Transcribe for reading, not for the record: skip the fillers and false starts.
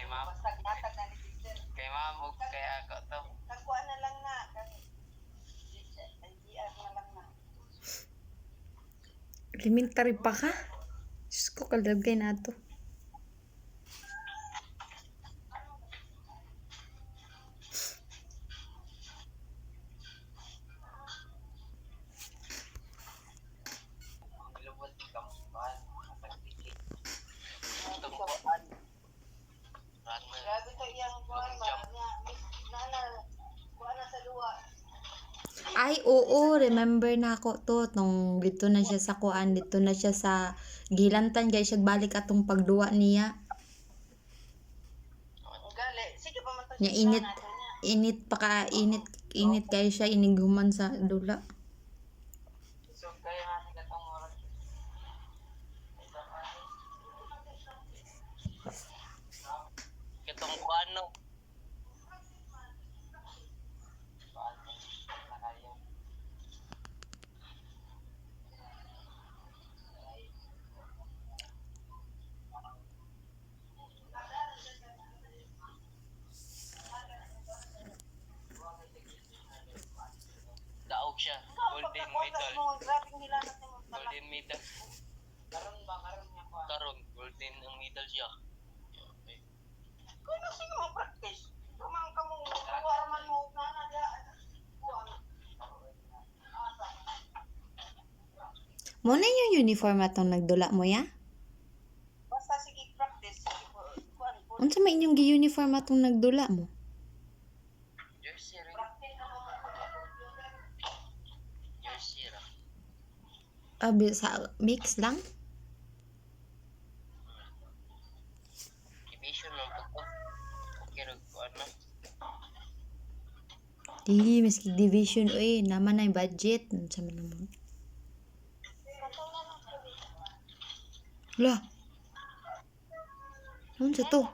ma'am. Basta matag na ni teacher. Kay ma'am, o kaya ako to. Kagkuan na lang na. GR na lang na. Elementary pa ka? Diyos ko, kalagay na to. Ilubot ikaw mahal. Matagdikit. Tungkuan. Runner. Grabe ka iyang kuan ba niya. Kuan na sa duwa. Ay, oo, remember na ako to. Nung dito na siya sa kuan, dito na siya sa Gilantan, guys. Siya balik atong pagduwa niya. Gali, sige pa man to. Nya init pa ka, init kayo siya, iniguman sa dula. So, kaya nga sila itong oras. Itong kuano. Daog siya. Golden medal. Grabe nilanat mo. Golden medal. Karon ba? Karon niya pa. Karon. Golden ang medal siya. Okay. Kung na sino mo practice? Kamang ka mo. Warman mo. Nana dia. Muna yung uniform atong nagdula mo, ya? Basta sige practice. Sige po. Kuan po. Unsa may inyong gi-uniform atong nagdula mo? Jersey rin. Practice na mo. Jersey ra. Sa mix lang? Division lang po to. Okay rin ko ano. Di, miski division, oy, naman na yung budget. Unsa man naman. Lah. Unsa to?